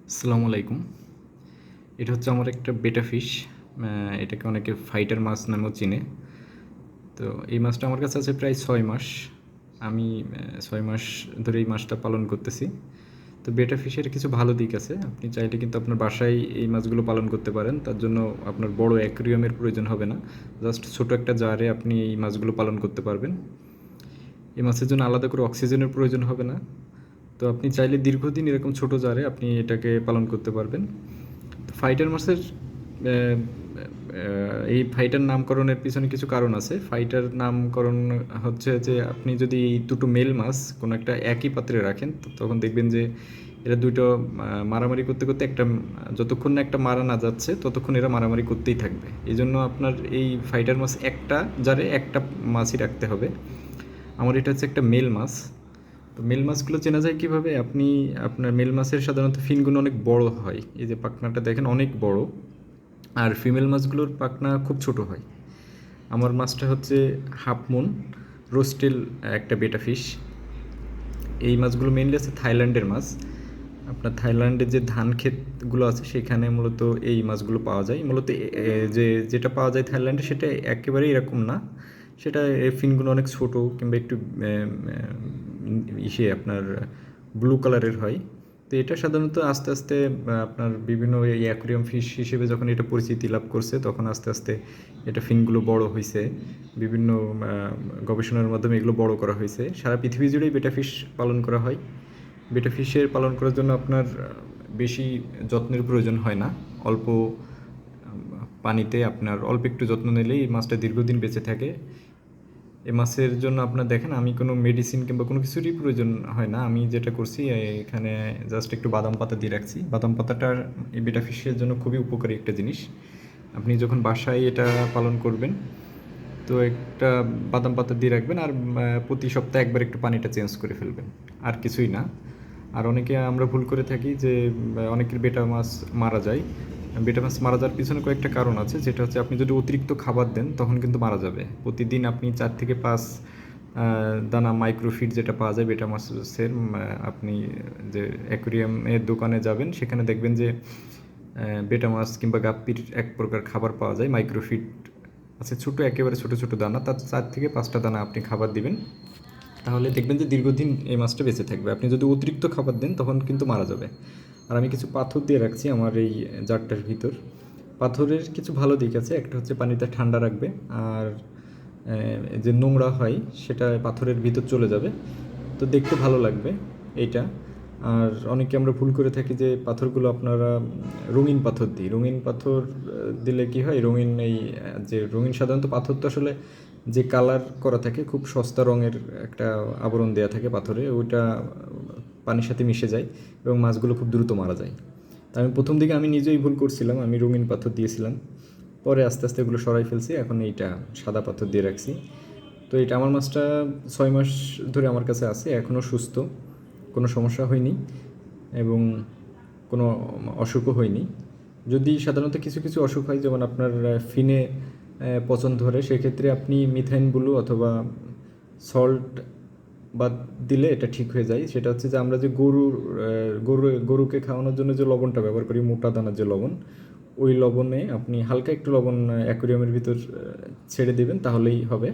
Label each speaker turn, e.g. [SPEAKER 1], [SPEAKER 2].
[SPEAKER 1] আসসালামু আলাইকুম। এটা হচ্ছে আমার একটা বেটা ফিশ। এটাকে অনেকে ফাইটার মাছ নামেও চিনে। তো এই মাছটা আমার কাছে আছে প্রায় ৬ মাস। আমি ৬ মাস ধরে এই মাছটা পালন করতেছি। তো বেটা ফিশের কিছু ভালো দিক আছে। আপনি চাইলে কিন্তু আপনার বাসায় এই মাছগুলো পালন করতে পারেন। তার জন্য আপনার বড় অ্যাকুরিয়ামের প্রয়োজন হবে না। জাস্ট ছোট একটা জারে আপনি এই মাছগুলো পালন করতে পারবেন। এই মাছের জন্য আলাদা করে অক্সিজেনের প্রয়োজন হবে না। তো আপনি চাইলে দীর্ঘদিন এরকম ছোট জারে আপনি এটাকে পালন করতে পারবেন। ফাইটার মাছের এই ফাইটার নামকরণের পিছনে কিছু কারণ আছে। ফাইটার নামকরণ হচ্ছে যে আপনি যদি এই দুটো মেল মাছ কোনো একটা একই পাত্রে রাখেন তখন দেখবেন যে এরা দুটো মারামারি করতে করতে একটা যতক্ষণ না একটা মারা না যাচ্ছে ততক্ষণ এরা মারামারি করতেই থাকবে। এই জন্য আপনার এই ফাইটার মাছ একটা জারে একটা মাছই রাখতে হবে। আমার এটা হচ্ছে একটা মেল মাছ। তো মেল মাছগুলো চেনা যায় কীভাবে? আপনি আপনার মেল মাছের সাধারণত ফিনগুলো অনেক বড় হয়, এই যে পাখনাটা দেখেন অনেক বড়। আর ফিমেল মাছগুলোর পাখনা খুব ছোট হয়। আমার মাছটা হচ্ছে হাফ মুন রোস্টেল একটা বেটা ফিশ। এই মাছগুলো মেনলি আছে থাইল্যান্ডের মাছ। আপনার থাইল্যান্ডের যে ধান ক্ষেতগুলো আছে সেখানে মূলত এই মাছগুলো পাওয়া যায়। মূলত যেটা পাওয়া যায় থাইল্যান্ডে সেটা একেবারেই এরকম না। সেটা এর ফিনগুলো অনেক ছোট কিংবা একটু আপনার ব্লু কালারের হয়। তো এটা সাধারণত আস্তে আস্তে আপনার বিভিন্ন এই অ্যাকুরিয়াম ফিশ হিসেবে যখন এটা পরিচিতি লাভ করছে তখন আস্তে আস্তে এটা ফিনগুলো বড় হয়েছে। বিভিন্ন গবেষণার মাধ্যমে এগুলো বড় করা হয়েছে। সারা পৃথিবী জুড়েই বেটা ফিশ পালন করা হয়। বেটা ফিশের পালন করার জন্য আপনার বেশি যত্নের প্রয়োজন হয় না। অল্প পানিতে আপনার অল্প একটু যত্ন নিলেই মাছটা দীর্ঘদিন বেঁচে থাকে। এই মাছের জন্য আপনার দেখেন আমি কোনো মেডিসিন কিংবা কোনো কিছুরই প্রয়োজন হয় না। আমি যেটা করছি এখানে জাস্ট একটু বাদাম পাতা দিয়ে রাখছি। বাদাম পাতাটা এই বেটা ফিশের জন্য খুবই উপকারী একটা জিনিস। আপনি যখন বাসায় এটা পালন করবেন তো একটা বাদাম পাতা দিয়ে রাখবেন আর প্রতি সপ্তাহে একবার একটু পানিটা চেঞ্জ করে ফেলবেন, আর কিছুই না। আর অনেকে আমরা ভুল করে থাকি যে অনেকের বেটা মাছ মারা যায়। বেটা মাছ মারা যাওয়ার পিছনে কয়েকটা কারণ আছে, যেটা হচ্ছে আপনি যদি অতিরিক্ত খাবার দেন তখন কিন্তু মারা যাবে। প্রতিদিন আপনি 4 থেকে 5 দানা মাইক্রোফিড যেটা পাওয়া যায় বেটা মাছের, আপনি যে অ্যাকুরিয়ামের দোকানে যাবেন সেখানে দেখবেন যে বেটা মাছ কিংবা গাপ্পির এক প্রকার খাবার পাওয়া যায় মাইক্রোফিড আছে, ছোটো একেবারে ছোটো ছোটো দানা, তার 4 থেকে 5টা দানা আপনি খাবার দিবেন। তাহলে দেখবেন যে দীর্ঘদিন এই মাছটা বেঁচে থাকবে। আপনি যদি অতিরিক্ত খাবার দেন তখন কিন্তু মারা যাবে। আর আমি কিছু পাথর দিয়ে রাখছি আমার এই জারটার ভিতর। পাথরের কিছু ভালো দিক আছে, একটা হচ্ছে পানিটা ঠান্ডা রাখবে, আর যে নোংরা হয় সেটা পাথরের ভিতর চলে যাবে, তো দেখতে ভালো লাগবে এইটা। আর অনেকে আমরা ভুল করে থাকি যে পাথরগুলো আপনারা রঙিন পাথর দিই। রঙিন পাথর দিলে কি হয়, রঙিন এই যে রঙিন সাধারণত পাথর তো আসলে যে কালার করা থাকে খুব সস্তা রঙের একটা আবরণ দেওয়া থাকে পাথরে, ওইটা পানির সাথে মিশে যায় এবং মাছগুলো খুব দ্রুত মারা যায়। তা আমি প্রথম দিকে আমি নিজেই ভুল করছিলাম, আমি রঙিন পাথর দিয়েছিলাম। পরে আস্তে আস্তে এগুলো সরাই ফেলছি, এখন এইটা সাদা পাথর দিয়ে রাখছি। তো এটা আমার মাছটা 6 মাস ধরে আমার কাছে আছে, এখনও সুস্থ, কোনো সমস্যা হয়নি এবং কোনো অসুখও হয়নি। যদি সাধারণত কিছু কিছু অসুখ হয়, যেমন আপনার ফিনে পচন ধরে, সেক্ষেত্রে আপনি মিথাইন ব্লু অথবা সল্ট বাদ দিলে এটা ঠিক হয়ে যায়। সেটা হচ্ছে যে আমরা যে গরুকে খাওয়ানোর জন্য যে লবণটা ব্যবহার করি, মোটা দানার যে লবণ, ওই লবণে আপনি হালকা একটু লবণ অ্যাকুরিয়ামের ভিতর ছেড়ে দেবেন, তাহলেই হবে।